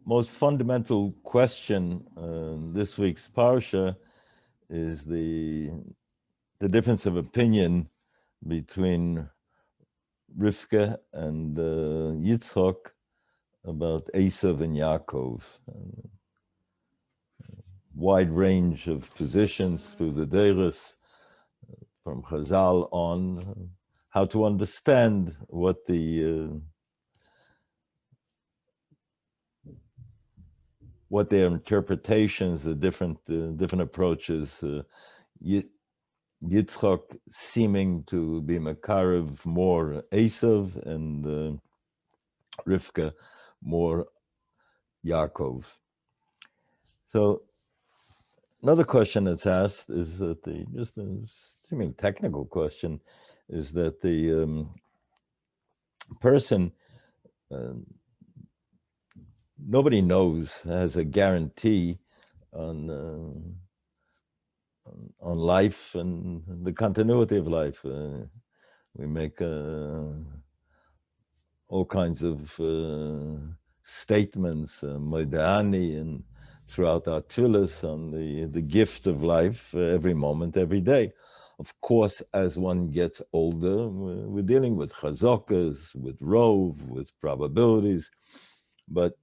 most fundamental question in this week's parsha is the difference of opinion between Rivka and Yitzchok about Esav and Yaakov. Wide range of positions through the Deiros, from Chazal on, how to understand what their interpretations, the different approaches. Yitzchok seeming to be Makarev more Esav, and Rivka more Yaakov. So another question that's asked is that just a seeming technical question is that the person, nobody knows, has a guarantee on life and the continuity of life. We make all kinds of statements, Moedani, and throughout our tefillos on the gift of life every moment, every day. Of course, as one gets older, we're dealing with chazokas, with rove, with probabilities. But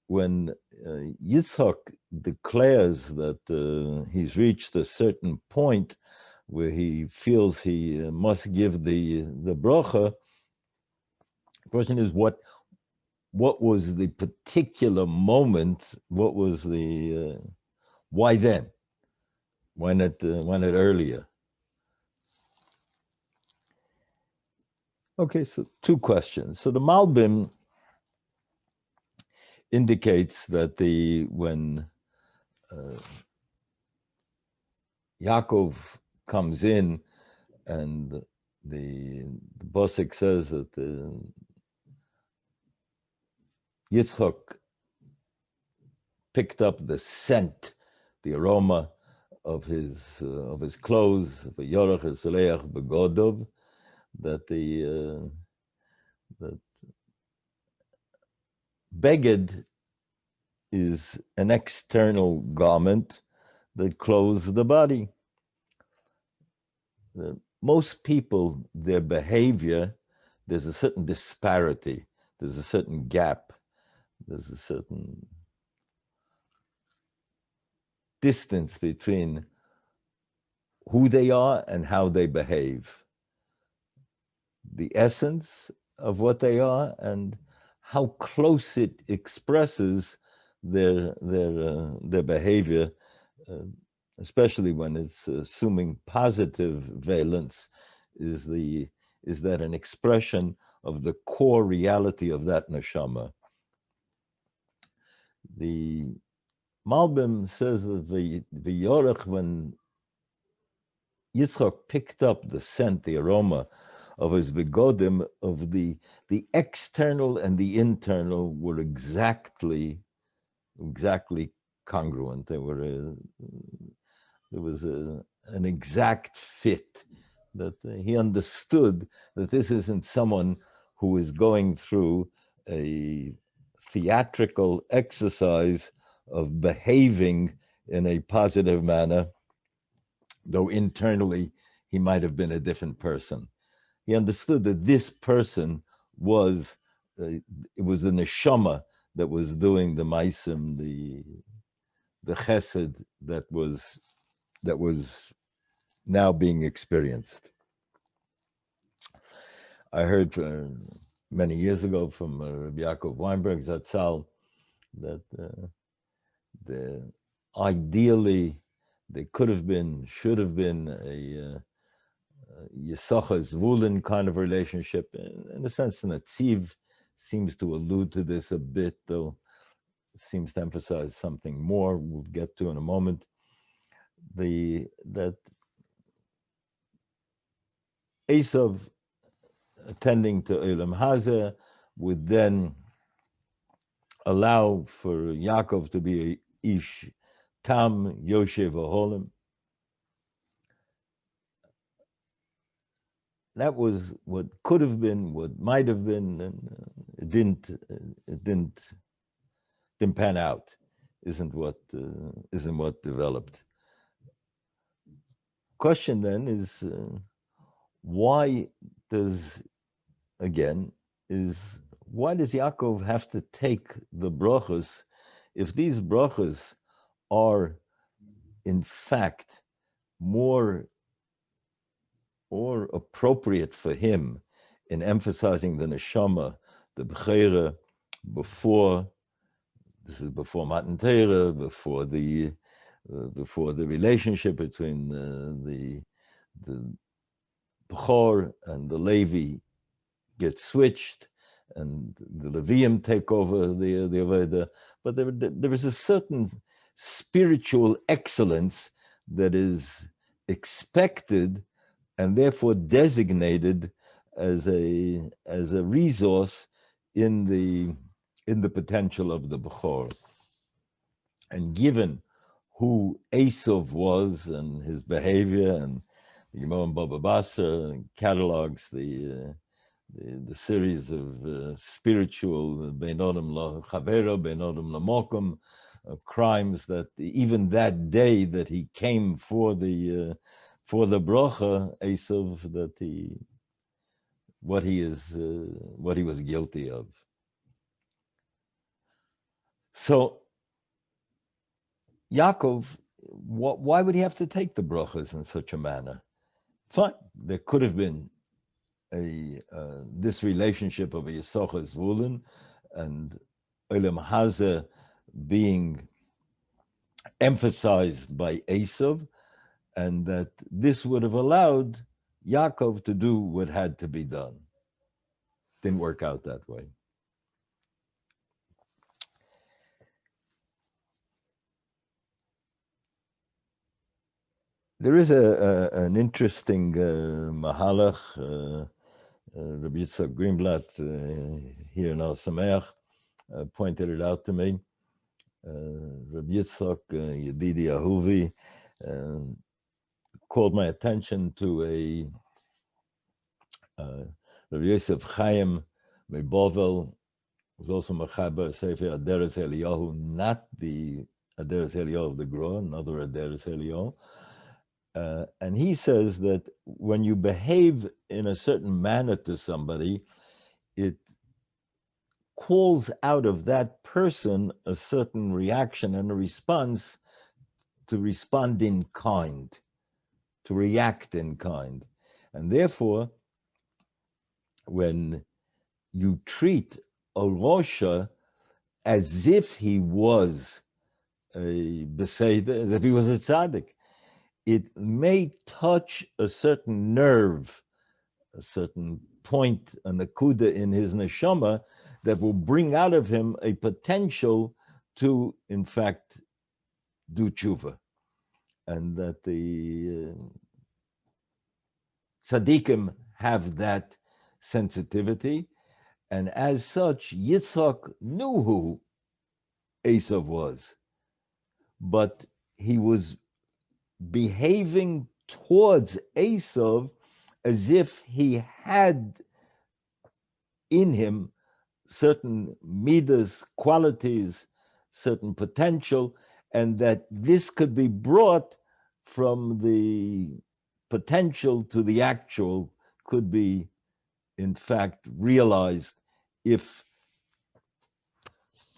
when Yitzhak declares that he's reached a certain point where he feels he must give the bracha, the question is what was the particular moment? What was the why then? Why not earlier? Okay, so two questions. So the Malbim indicates that when Yaakov comes in and the Bosik says that Yitzchak picked up the scent, the aroma of his clothes, v'yorach esaleach begodov, that that beged is an external garment that clothes the body. Most people, their behavior, there's a certain disparity, there's a certain gap, there's a certain distance between who they are and how they behave. The essence of what they are and how close it expresses their behavior, especially when it's assuming positive valence, is that an expression of the core reality of that neshama. The Malbim says that the Yorech, when Yitzchak picked up the scent, the aroma of his begodim, of the external and the internal were exactly congruent. They were there was an exact fit, that he understood that this isn't someone who is going through a theatrical exercise of behaving in a positive manner, though internally he might have been a different person. He understood that this person was it was the neshama that was doing the maisim, the chesed that was now being experienced. I heard many years ago from Rabbi Yaakov Weinberg Zatzal that ideally there could have been, should have been a Yisachar Zvulun kind of relationship. In a sense, the Netziv seems to allude to this a bit, though it seems to emphasize something more we'll get to in a moment. That Esav, attending to Elam Hazeh, would then allow for Yaakov to be a Ish Tam Yoshev Oholim. That was what could have been, what might have been, and it didn't didn't pan out, isn't what developed. Question then is, why does again is why does Yaakov have to take the brachas if these brachas are in fact more or appropriate for him in emphasizing the neshama, the bechera, before this is before Matan Torah, before the relationship between the Bechor and the Levi gets switched, and the Levium take over the Avodah. But there is a certain spiritual excellence that is expected and therefore designated as a resource in the potential of the Bechor. And given who Esav was and his behavior, and the Gemara and Baba Basra catalogs the series of spiritual Ben Odom la Chavera, Ben Odom la Mokum, crimes that even that day that he came for the bracha, Esav, that what he was guilty of. So Yaakov, why would he have to take the brachas in such a manner? Fine, there could have been this relationship of a Yisachar Zvulun and Olam Hazeh being emphasized by Esav, and that this would have allowed Yaakov to do what had to be done. Didn't work out that way. There is an interesting mahalach. Rabbi Yitzhak Greenblatt here in Ohr Somayach pointed it out to me. Rabbi Yitzhak Yedidi Ahuvi called my attention to a Rabbi Yosef Chaim Mebovel, was also Mechaber Sefer Aderes Eliyahu, not the Aderes Eliyahu of the Gra, another Aderes Eliyahu. And he says that when you behave in a certain manner to somebody, it calls out of that person a certain reaction and a response to respond in kind, to react in kind. And therefore, when you treat a Rosha as if he was a Beseder, as if he was a Tzaddik, it may touch a certain nerve, a certain point, a nakuda in his neshama that will bring out of him a potential to, in fact, do tshuva. And that the tzaddikim have that sensitivity. And as such, Yitzhak knew who Esav was, but he was behaving towards Esav as if he had in him certain midas, qualities, certain potential, and that this could be brought from the potential to the actual, could be in fact realized if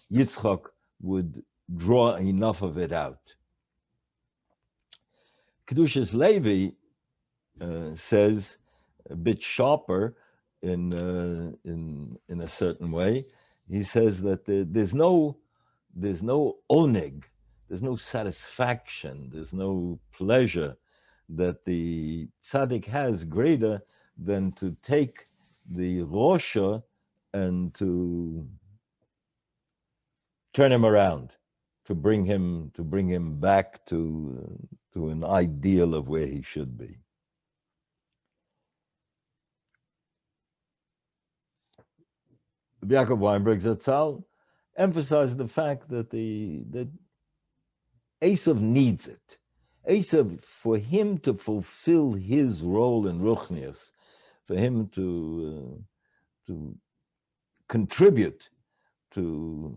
Yitzchak would draw enough of it out. Kedushas Levi says a bit sharper in a certain way. He says that there's no oneg, there's no satisfaction, there's no pleasure that the tzaddik has greater than to take the rosha and to turn him around, to bring him back to an ideal of where he should be. Yaakov Weinberg Zatzal emphasized the fact that that Esav needs it. Esav, for him to fulfill his role in Ruchnius, for him to contribute to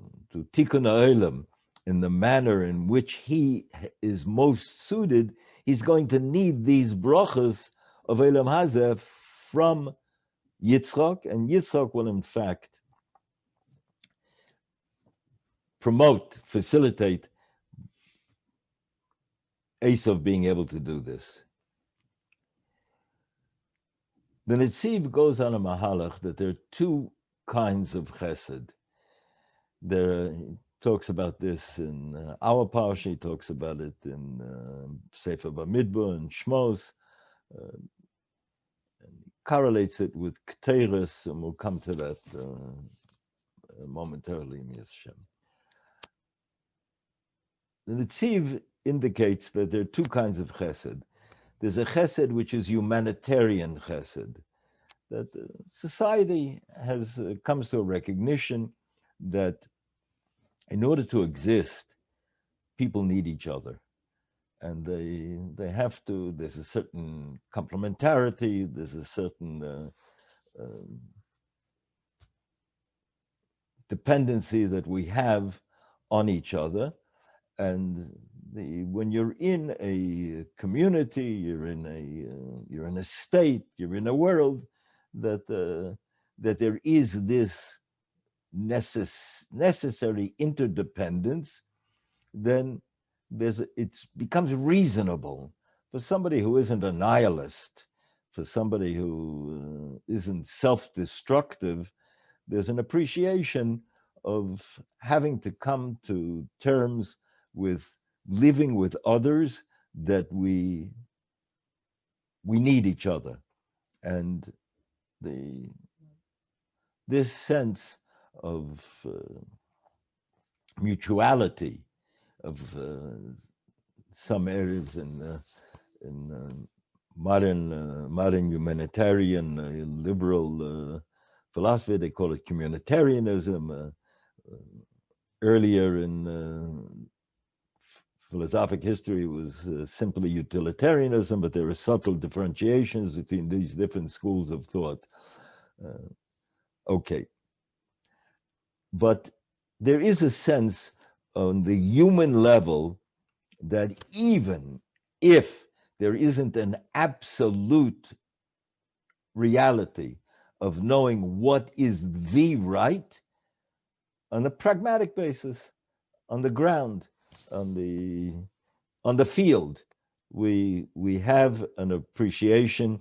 tikkun ha'olam in the manner in which he is most suited, he's going to need these brachas of Olam Hazeh from Yitzchak, and Yitzchak will in fact promote, facilitate Esav being able to do this. The Netziv goes on a mahalach that there are two kinds of chesed. He talks about this in our parsha, he talks about it in Sefer Bamidbar and Shmos, and he correlates it with Keteris, and we'll come to that momentarily in Yeshem. The Netziv indicates that there are two kinds of chesed. There's a chesed which is humanitarian chesed, that society comes to a recognition that in order to exist, people need each other. And they have to, there's a certain complementarity, there's a certain dependency that we have on each other. And when you're in a community, you're in a state, you're in a world that there is this necessary interdependence, then it becomes reasonable for somebody who isn't a nihilist, for somebody who isn't self-destructive. There's an appreciation of having to come to terms with living with others, that we need each other. And this sense of mutuality, of some areas in modern humanitarian liberal philosophy, they call it communitarianism. Earlier in philosophic history, it was simply utilitarianism, but there are subtle differentiations between these different schools of thought. Okay. But there is a sense on the human level that even if there isn't an absolute reality of knowing what is the right, on a pragmatic basis, on the ground, on the field, we have an appreciation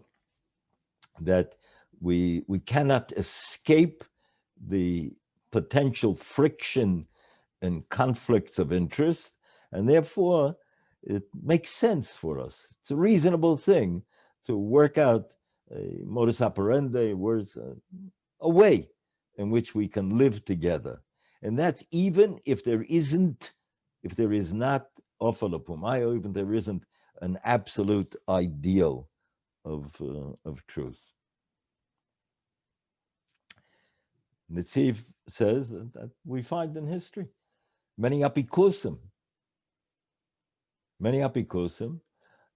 that we cannot escape the potential friction and conflicts of interest, and therefore it makes sense for us. It's a reasonable thing to work out a modus operandi, a way in which we can live together. And that's even if there is not ofalapumayo, even there isn't an absolute ideal of truth. Netziv says that we find in history many apikusim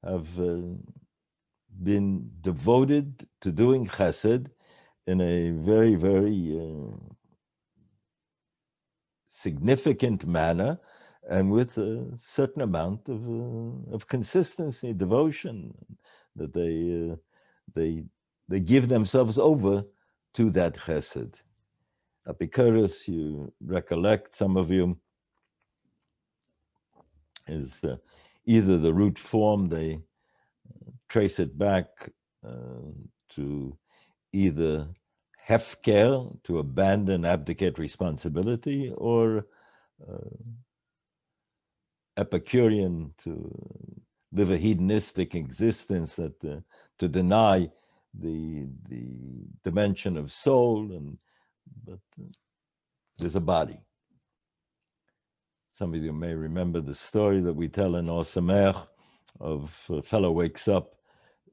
have been devoted to doing chesed in a very, very significant manner, and with a certain amount of consistency, devotion, that they give themselves over to that chesed. Apikoros, you recollect, some of you, is either the root form, they trace it back to either hefker, to abandon, abdicate responsibility, or Epicurean, to live a hedonistic existence, that to deny the dimension of soul, but there's a body. Some of you may remember the story that we tell in Ohr Somayach of a fellow wakes up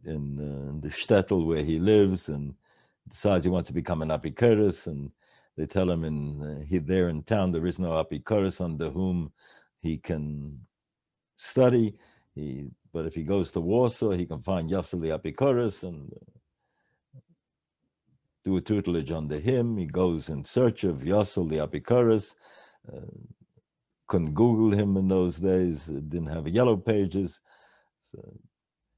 in the shtetl where he lives and decides he wants to become an apikoros, and they tell him there in town there is no apikoros under whom he can study. But if he goes to Warsaw, he can find Yosef the apikoros, and do a tutelage under him. He goes in search of Yossel the Apikoros. Couldn't Google him in those days. Didn't have yellow pages. So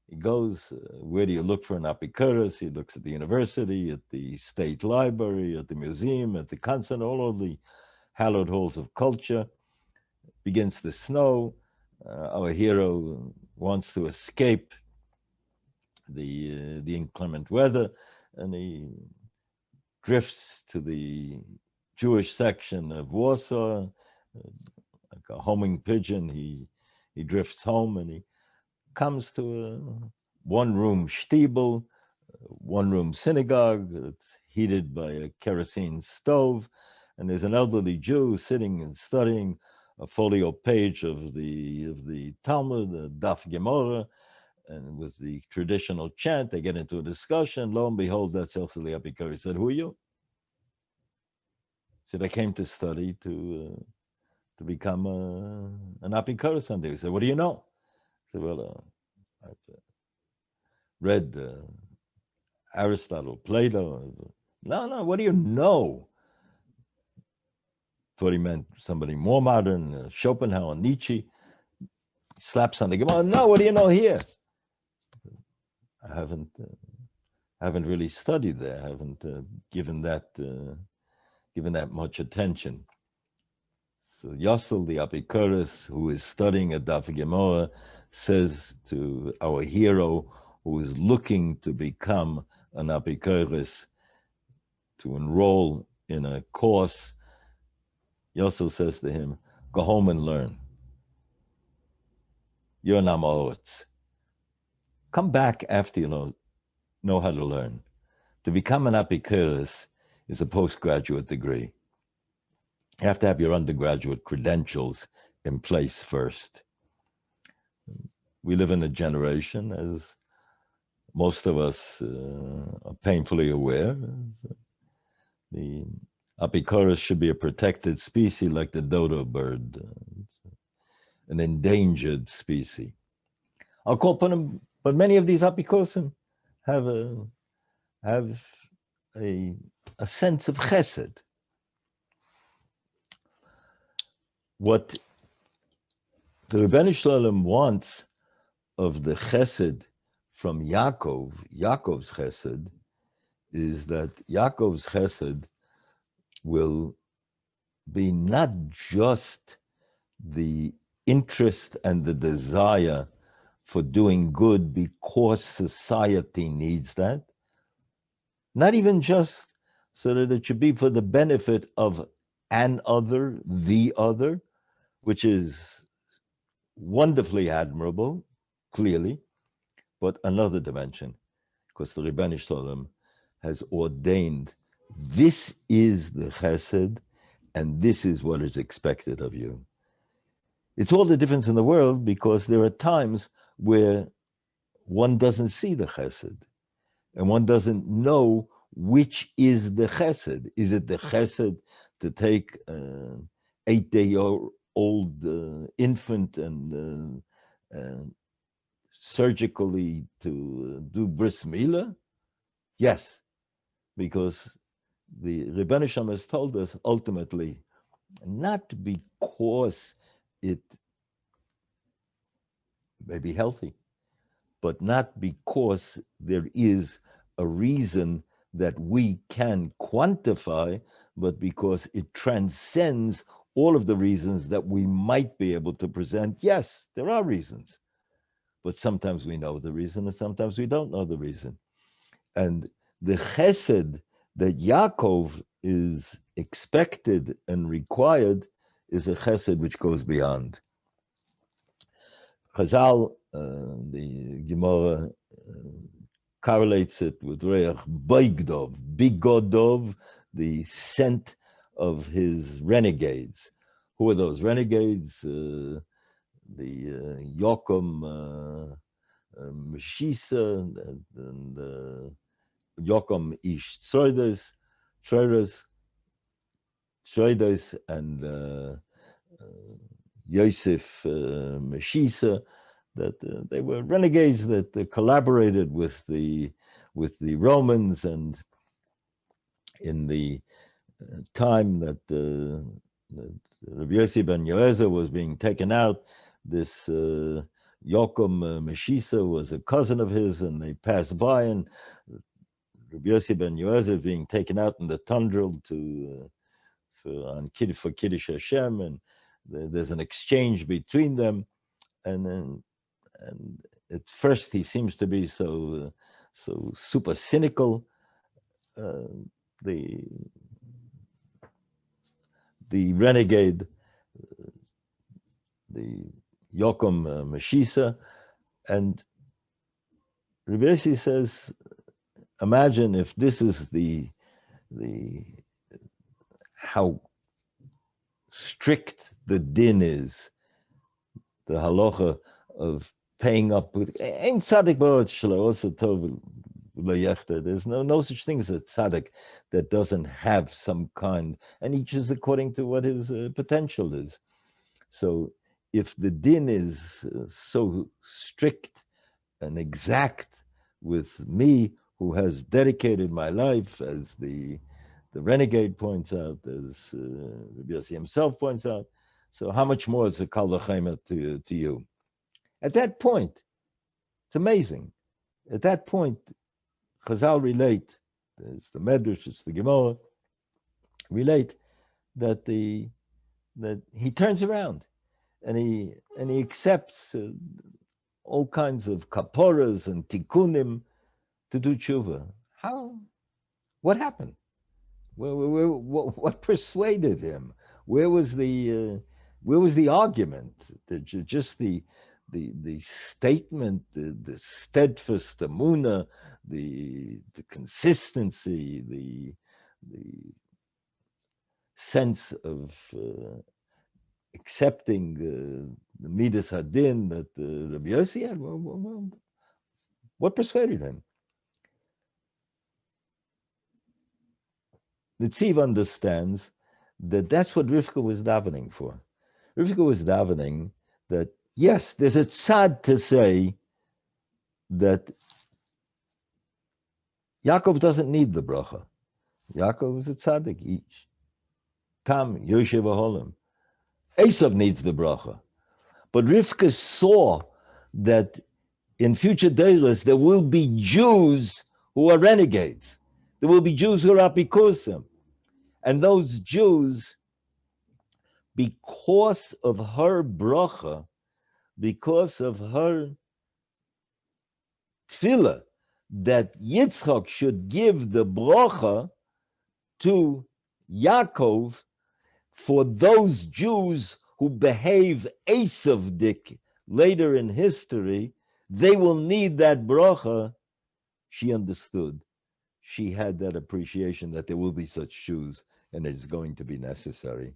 he goes, where do you look for an Apikoros? He looks at the university, at the state library, at the museum, at the concert, all of the hallowed halls of culture. Begins to snow. Our hero wants to escape the inclement weather, and he drifts to the Jewish section of Warsaw, like a homing pigeon. He drifts home, and he comes to a one-room shtibel, one-room synagogue that's heated by a kerosene stove, and there's an elderly Jew sitting and studying a folio page of the Talmud, the Daf Gemara, and with the traditional chant, they get into a discussion. Lo and behold, that's Yossel the Apikoros. He said, "Who are you?" He said, "I came to study to become an Apikoros someday." He said, "What do you know?" I said, "Well, I've read Aristotle, Plato." No, what do you know? Thought he meant somebody more modern, Schopenhauer, Nietzsche. Slaps on the Gemara. No, what do you know here? I haven't really studied there. I haven't given that much attention. So Yossel the Apikoros, who is studying at Daf Gemara, says to our hero, who is looking to become an Apikoros, to enroll in a course, Yossel says to him, "Go home and learn. You're an Amoritz. Come back after you know how to learn. To become an Apikoros is a postgraduate degree. You have to have your undergraduate credentials in place first." We live in a generation, as most of us are painfully aware, the Apikoros should be a protected species like the dodo bird. It's an endangered species. I'll call upon them, but many of these Apikosim have a sense of chesed. What the Rebbeinu Shalom wants of the chesed from Yaakov's chesed, is that Yaakov's chesed will be not just the interest and the desire for doing good because society needs that, not even just so that it should be for the benefit of an other, the other, which is wonderfully admirable, clearly, but another dimension, because the Rebbeinu Shalom has ordained this is the chesed, and this is what is expected of you. It's all the difference in the world, because there are times where one doesn't see the chesed, and one doesn't know which is the chesed. Is it the chesed to take an 8-day-old infant and surgically to do bris milah? Yes, because the Rebbeinu Shalom has told us ultimately, not because it may be healthy, but not because there is a reason that we can quantify, but because it transcends all of the reasons that we might be able to present. Yes, there are reasons, but sometimes we know the reason and sometimes we don't know the reason. And the chesed that Yaakov is expected and required is a chesed which goes beyond. Chazal, the Gemara correlates it with Reach Boigdov, Bigodov, the scent of his renegades. Who are those renegades? The Yochum Meshisa and Yochum Ish Tzroides and Yosef Meshisa, that they were renegades that collaborated with the Romans, and in the time that Rabbi Yossi ben Yoezer was being taken out, this Yochum Meshisa was a cousin of his, and they passed by, and Rabbi Yossi ben Yoezer being taken out in the tundra for Kiddush Hashem, and there's an exchange between them, and at first he seems to be so super cynical. The renegade, the Yochum Meshisa, and Rabbi Yossi says, imagine if this is the how strict the din is, the halacha of paying up with ain't tzaddik ba'od shelo also tov l'yechta. There's no such thing as a tzaddik that doesn't have some kind, and each is according to what his potential is. So if the din is so strict and exact with me, who has dedicated my life, as the renegade points out, as Rabbi Yossi himself points out, so how much more is a kal v'chomer to you? At that point, it's amazing. At that point, Chazal relate, it's the Medrash, it's the Gemara, relate that he turns around and he accepts all kinds of kaporas and tikkunim to do tshuva. How? What happened? What persuaded him? Where was the argument? Just the statement, the steadfast emunah, the consistency, the sense of accepting the midas hadin that Rabbi Yossi had. What persuaded him? The Tziv understands that that's what Rivka was davening for. Rivka was davening that, yes, there's a tzad to say that Yaakov doesn't need the bracha. Yaakov is a tzaddik each. Tam, Yoshev Aholim. Esav needs the bracha. But Rivka saw that in future days there will be Jews who are renegades. There will be Jews who are apikusim. And those Jews, because of her bracha, because of her tefillah, that Yitzchak should give the bracha to Yaakov, for those Jews who behave Esavdik later in history, they will need that bracha. She understood. She had that appreciation that there will be such Jews, and it's going to be necessary.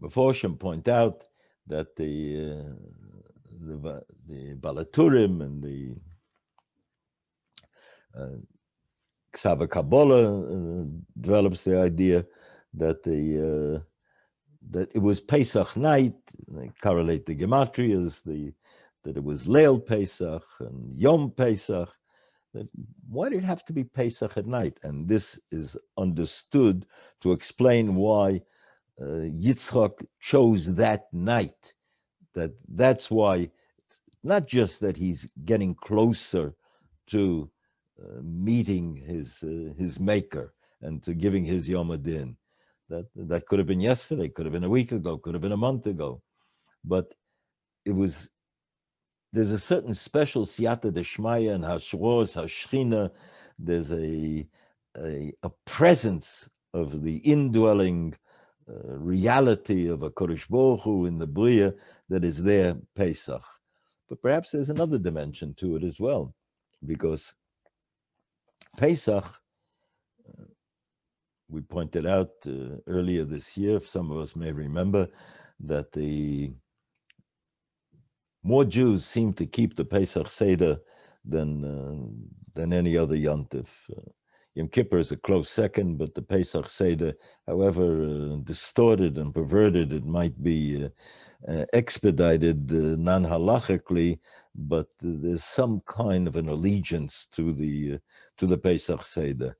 Meforshim point out that the Balaturim and the Ksava Kabbalah develops the idea that that it was Pesach night. They correlate the gematrias, that it was Leil Pesach and Yom Pesach. That why did it have to be Pesach at night? And this is understood to explain why Yitzchak chose that night. That's why, not just that he's getting closer to meeting his maker and to giving his Yom Adin. That could have been yesterday, could have been a week ago, could have been a month ago, but there's a certain special siyata deshmaya and hashros, hashchina. There's a presence of the indwelling reality of a Kodesh Baruch Hu in the Bria that is there Pesach. But perhaps there's another dimension to it as well, because Pesach, we pointed out earlier this year, some of us may remember, that the more Jews seem to keep the Pesach Seder than any other yontif. Yom Kippur is a close second, but the Pesach Seder, however distorted and perverted it might be, expedited non-halachically, but there's some kind of an allegiance to the Pesach Seder.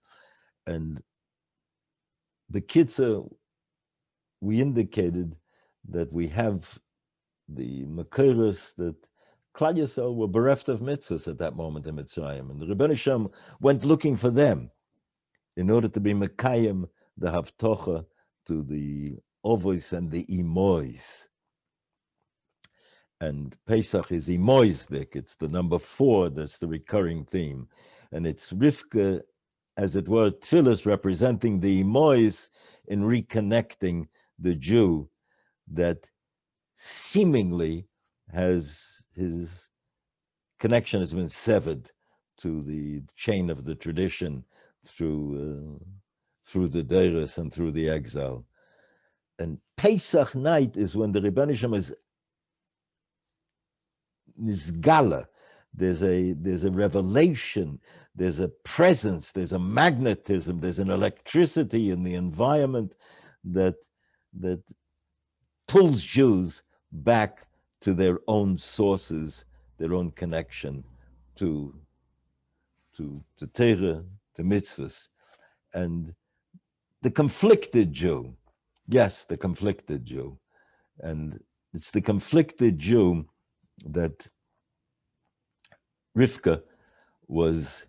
And the Kitzur, we indicated that we have the Makoros that Klal Yisrael were bereft of mitzvahs at that moment in Mitzrayim, and the Rebbeinu Shem went looking for them in order to be Mekayim, the Havtocha, to the Ovos and the Imois. And Pesach is Imoisdik, it's the number 4, that's the recurring theme. And it's Rivka, as it were, Tfilis representing the Imois in reconnecting the Jew that seemingly has his connection has been severed to the chain of the tradition through the Deiros and through the exile. And Pesach night is when the Rebbeinu Shem is Nizgala. There's a revelation, there's a presence, there's a magnetism, there's an electricity in the environment that pulls Jews back to their own sources, their own connection to Torah, to mitzvahs. And the conflicted Jew, yes, the conflicted Jew. And it's the conflicted Jew that Rivka was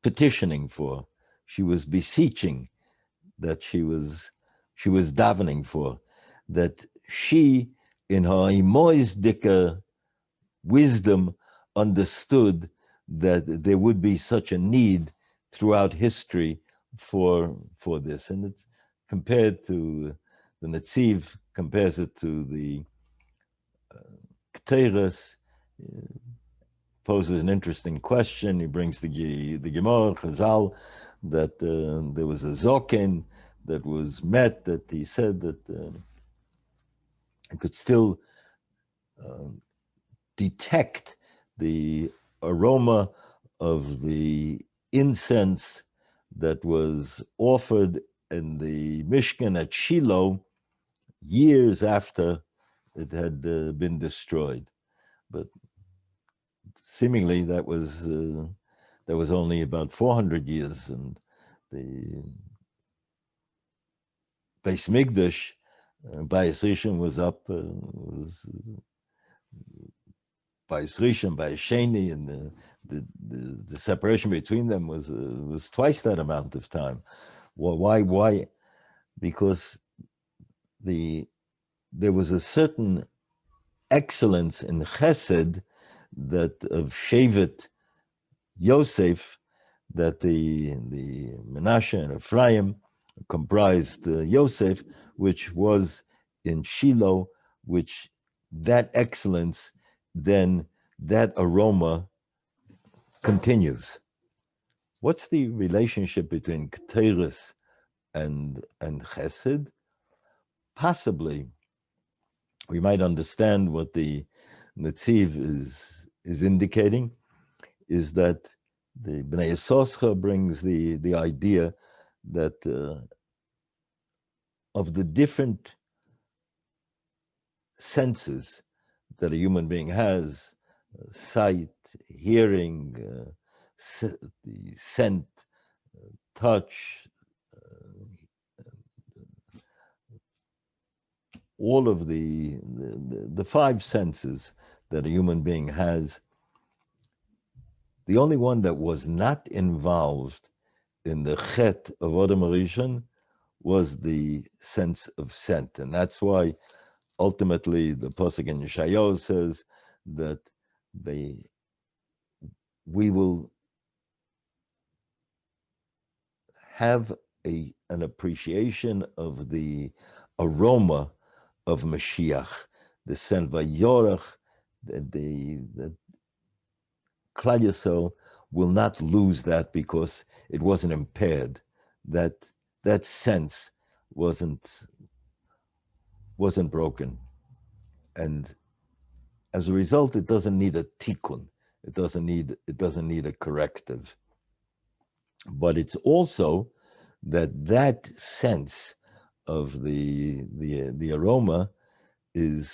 petitioning for. She was beseeching, that she was davening for, that she, in her imoisdika wisdom, understood that there would be such a need throughout history for this. And it's compared to the Netziv, compares it to the Keteiros, poses an interesting question. He brings the Gemara, Chazal, that there was a Zoken that was met, that he said that it could still detect the aroma of the incense that was offered in the Mishkan at Shiloh years after it had been destroyed. But seemingly that was only about 400 years, and the Beis Mikdash, Bayis Rishon was up, was Bayis Rishon, Bayis Sheni, and the separation between them was twice that amount of time. Well, why? Because there was a certain excellence in Chesed that of Shevet Yosef, that the Menashe and Ephraim comprised Yosef, which was in Shiloh, which that excellence, then that aroma continues. What's the relationship between Keteiros and Chesed? Possibly, we might understand what the Netziv is indicating, is that the Bnei Yisoscha brings the idea that of the different senses that a human being has, sight, hearing, the scent, touch, all of the 5 senses that a human being has, the only one that was not involved in the chet of Adam Rishon was the sense of scent. And that's why ultimately the Pasuk in Yeshayahu says that we will have an appreciation of the aroma of Mashiach, the scent Vayorach, the Klal Yisrael will not lose that because it wasn't impaired. That sense wasn't broken, and as a result, it doesn't need a tikkun. It doesn't need a corrective. But it's also that sense of the aroma is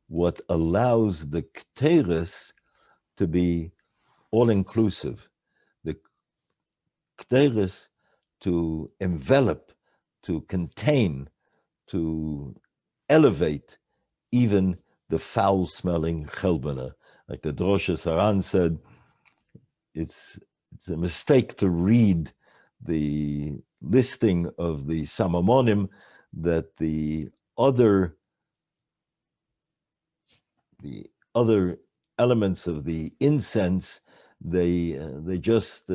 what allows the kteris to be all-inclusive. The kteris to envelop, to contain, to elevate even the foul-smelling chelbana. Like the Drosha Saran said, it's a mistake to read the listing of the Samamonim that the other elements of the incense they just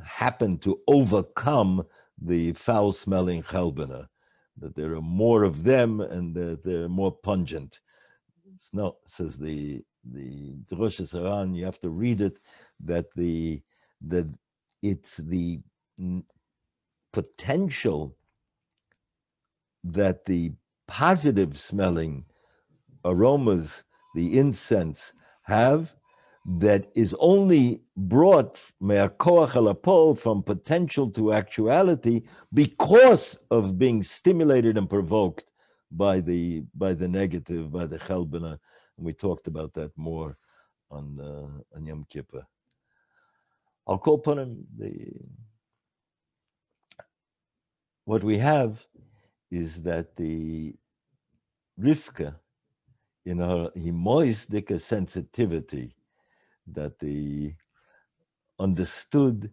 happen to overcome the foul-smelling chelbana, that there are more of them and that they're more pungent. No, says the Rosh Hashanah, you have to read it, that it's the potential that the positive smelling aromas, the incense, have, that is only brought from potential to actuality because of being stimulated and provoked by the negative, by the chelbana. And we talked about that more on Yom Kippur. I'll call upon him. What we have is that the Rivka, in her himoisdika sensitivity, that the understood,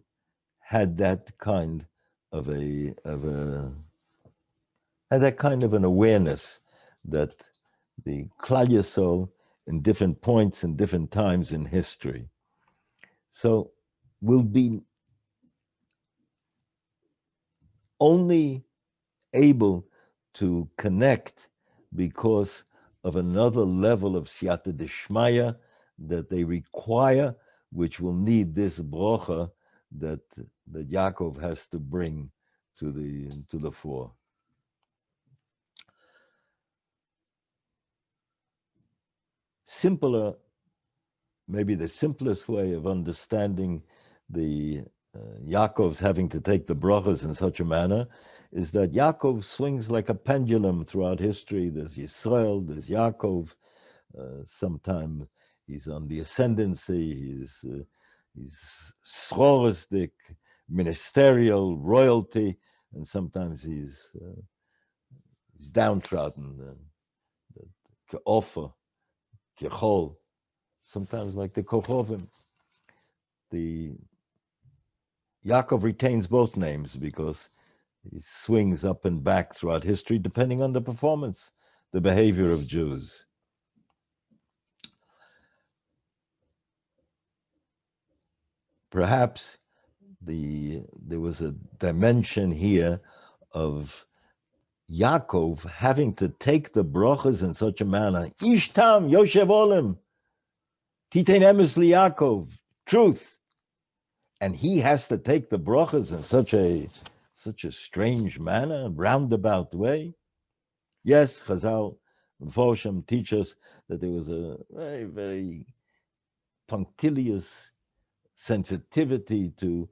had that kind of an awareness that the Klal Yisrael in different points and different times in history, so will be only able to connect because of another level of siyata deshmaya that they require, which will need this brocha that Yaakov has to bring to the fore. Simpler, maybe the simplest way of understanding the Yaakov's having to take the brachas in such a manner is that Yaakov swings like a pendulum throughout history. There's Yisrael, there's Yaakov. Sometime he's on the ascendancy, he's schroristic, ministerial, royalty, and sometimes he's downtrodden, ke'ofer, kechol, sometimes like the Kochovim. The Yaakov retains both names because he swings up and back throughout history depending on the performance, the behavior of Jews. Perhaps there was a dimension here of Yaakov having to take the brachas in such a manner. Ishtam Yoshev Olim, Titein Emes li Yaakov, truth. And he has to take the brachas in such a strange manner, roundabout way. Yes, Chazal and Fosham teach us that there was a very, very punctilious sensitivity to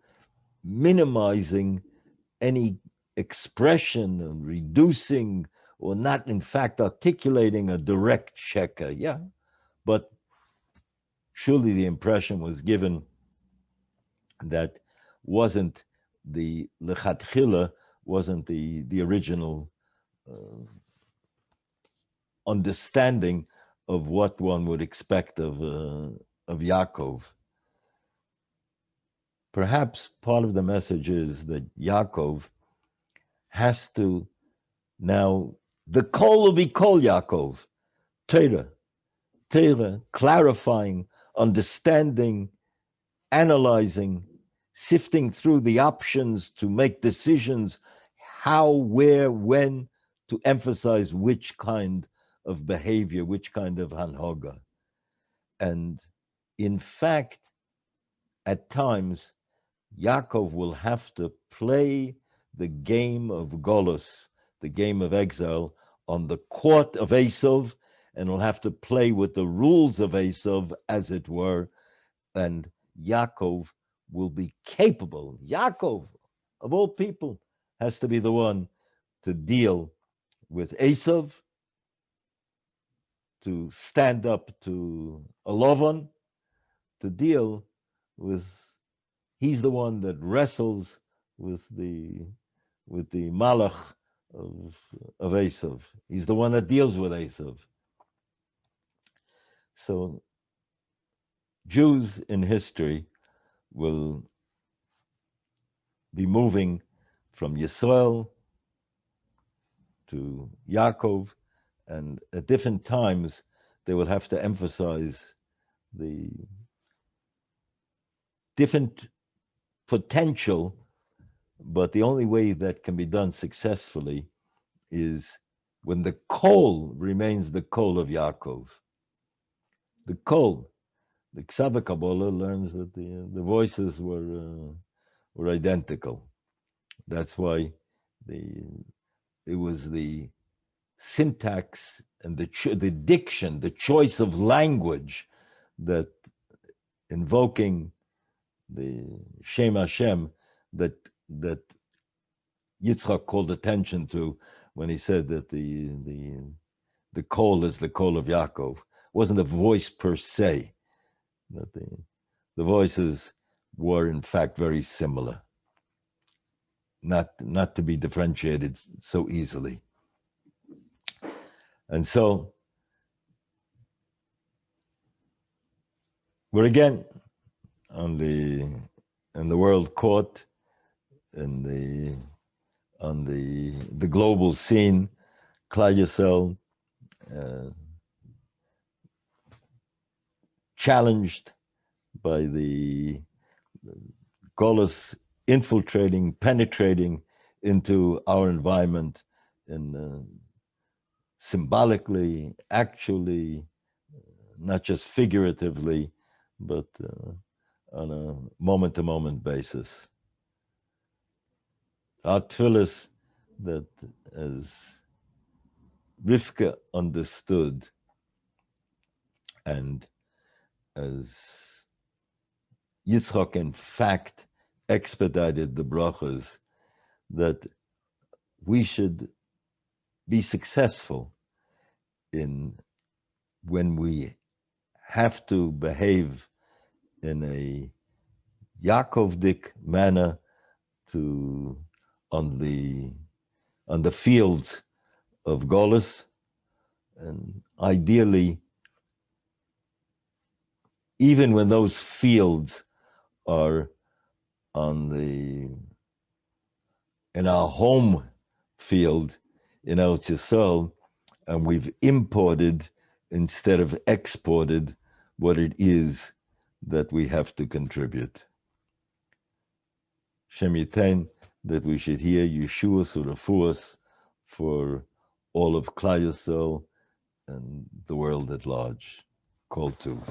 minimizing any expression and reducing or not, in fact, articulating a direct sheker. Yeah, but surely the impression was given that wasn't the lechatchila, wasn't the original understanding of what one would expect of Yaakov. Perhaps part of the message is that Yaakov has to now, the kol will be kol Yaakov, Torah, clarifying, understanding, analyzing, sifting through the options to make decisions, how, where, when, to emphasize which kind of behavior, which kind of hanhoga. And in fact, at times, Yaakov will have to play the game of Golus, the game of exile, on the court of Esav, and will have to play with the rules of Esav, as it were, and Yaakov will be capable, Yaakov, of all people, has to be the one to deal with Esav, to stand up to Lavan, to deal with, he's the one that wrestles with the Malach of Esav. He's the one that deals with Esav. So Jews in history will be moving from Yisrael to Yaakov, and at different times they will have to emphasize the different potential, but the only way that can be done successfully is when the kol remains the kol of Yaakov. The kol, the Ksava Kabbalah learns that the voices were identical. That's why it was the syntax and the diction, the choice of language, that invoking the Shem Hashem, that Yitzchak called attention to when he said that the kol is the kol of Yaakov. It wasn't a voice per se, that the voices were in fact very similar, not to be differentiated so easily. And so we're again on the world court, on the global scene. Klal Yisrael challenged by the Golus infiltrating, penetrating into our environment, in symbolically, actually, not just figuratively, but on a moment-to-moment basis. Our tefillas, that as Rivka understood, and as Yitzchak in fact expedited the brachas, that we should be successful in, when we have to behave in a Yaakovdik manner on the fields of Golus, and ideally, even when those fields are in our home field in Eretz Yisrael, and we've imported instead of exported what it is that we have to contribute. Shem Yitain, that we should hear Yeshuas U'Refuas for all of Klal Yisrael and the world at large. Call to.